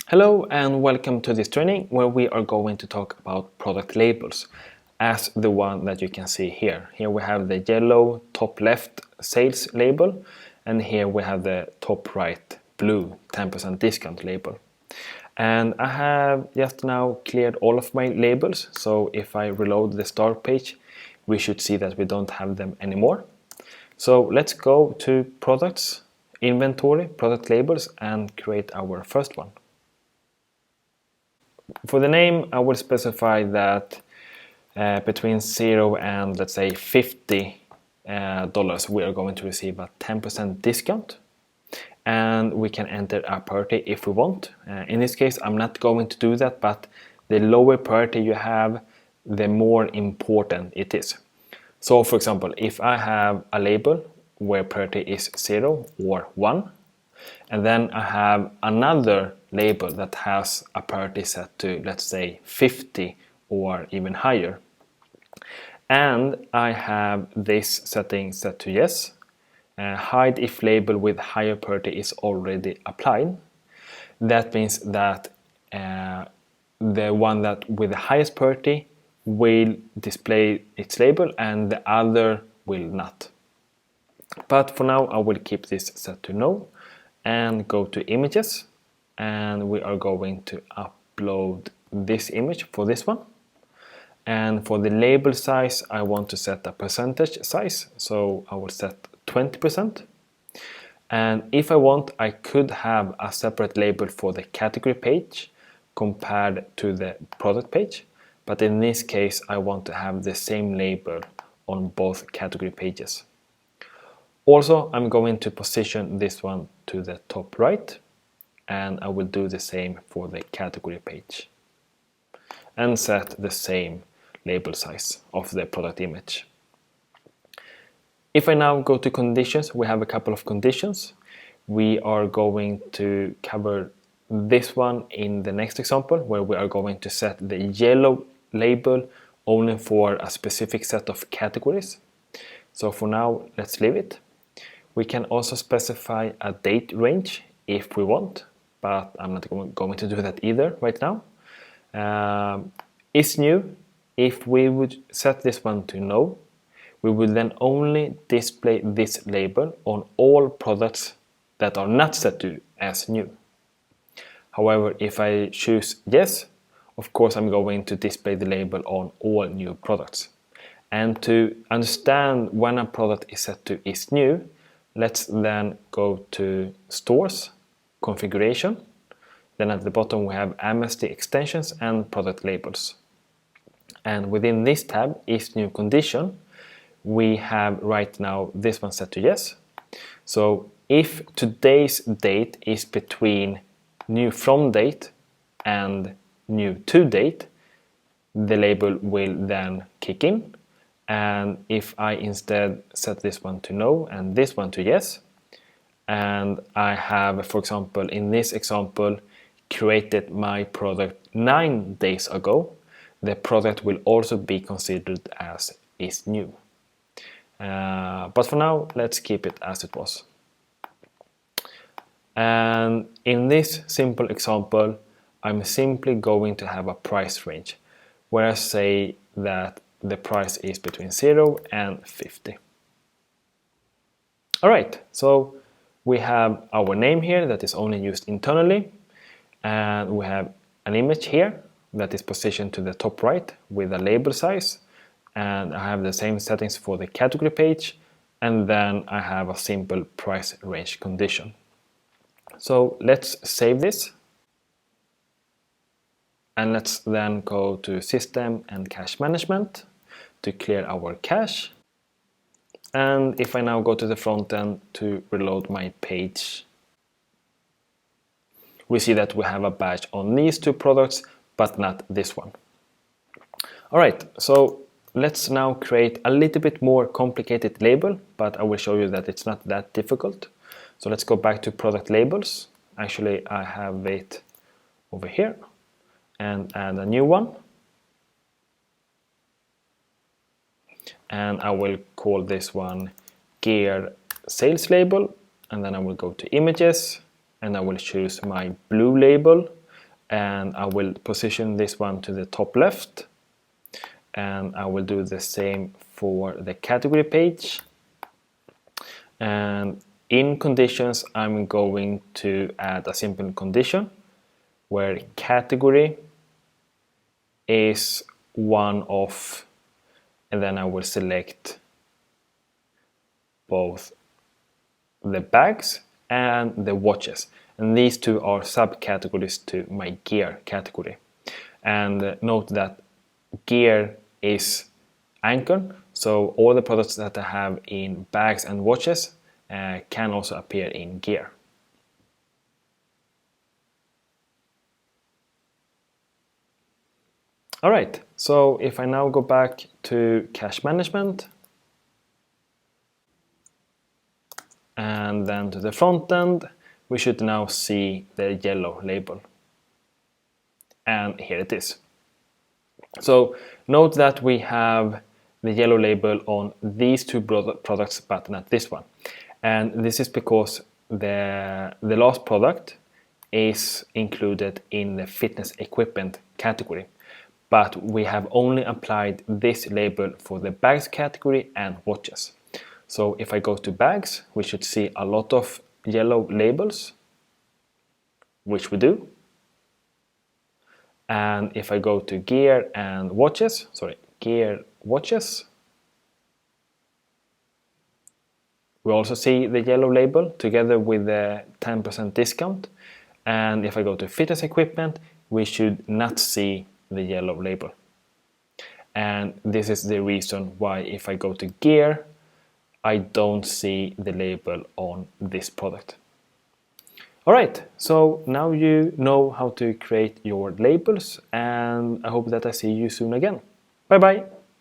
Hello and welcome to this training where we are going to talk about product labels as the one that you can see here. Here we have the yellow top left sales label and here we have the top right blue 10% discount label. And I have just now cleared all of my labels, so if I reload the start page we should see that we don't have them anymore. So let's go to products, inventory, product labels and create our first one. For the name, I will specify that between 0 and let's say $50 we are going to receive a 10% discount, and we can enter a priority if we want. In this case I'm not going to do that, but the lower priority you have, the more important it is. So for example, if I have a label where priority is 0 or 1, and then I have another label that has a priority set to, let's say, 50 or even higher, and I have this setting set to yes, hide if label with higher priority is already applied. That means that the one that with the highest priority will display its label and the other will not. But for now I will keep this set to no and go to images, and we are going to upload this image for this one. And for the label size I want to set a percentage size, so I will set 20%. And if I want, I could have a separate label for the category page compared to the product page, but in this case I want to have the same label on both category pages. Also, I'm going to position this one to the top right, and I will do the same for the category page and set the same label size of the product image. If I now go to conditions, we have a couple of conditions. We are going to cover this one in the next example, where we are going to set the yellow label only for a specific set of categories. So for now, let's leave it. We can also specify a date range if we want, but I'm not going to do that either right now. Is new, if we would set this one to no, we will then only display this label on all products that are not set to as new. However, if I choose yes, of course I'm going to display the label on all new products. And to understand when a product is set to is new, let's then go to Stores, Configuration. Then at the bottom we have Amnesty Extensions and Product Labels. And within this tab, Is New Condition, we have right now this one set to yes. So if today's date is between new from date and new to date, the label will then kick in. And if I instead set this one to no and this one to yes, and I have, for example, in this example, created my product 9 days ago, the product will also be considered as is new. But for now, let's keep it as it was. And in this simple example, I'm simply going to have a price range, where I say that the price is between 0 and 50. Alright, so we have our name here that is only used internally, and we have an image here that is positioned to the top right with a label size, and I have the same settings for the category page, and then I have a simple price range condition. So let's save this, and let's then go to System and Cache Management to clear our cache. And if I now go to the front end to reload my page, we see that we have a badge on these two products, but not this one. Alright, so let's now create a little bit more complicated label, but I will show you that it's not that difficult. So let's go back to product labels. Actually, I have it over here and add a new one. And I will call this one gear sales label, and then I will go to images and I will choose my blue label and I will position this one to the top left, and I will do the same for the category page. And in conditions, I'm going to add a simple condition where category is one of, and then I will select both the bags and the watches, and these two are subcategories to my gear category. And note that gear is anchor, so all the products that I have in bags and watches can also appear in gear. Alright, so if I now go back to cash management and then to the front end, we should now see the yellow label. And here it is. So note that we have the yellow label on these two products, but not this one. And this is because the last product is included in the fitness equipment category. But we have only applied this label for the bags category and watches. So if I go to bags, we should see a lot of yellow labels, which we do. And if I go to gear and watches, gear watches, we also see the yellow label together with the 10% discount. And if I go to fitness equipment, we should not see the yellow label. And this is the reason why if I go to gear, I don't see the label on this product. Alright, so now you know how to create your labels, and I hope that I see you soon again. Bye bye!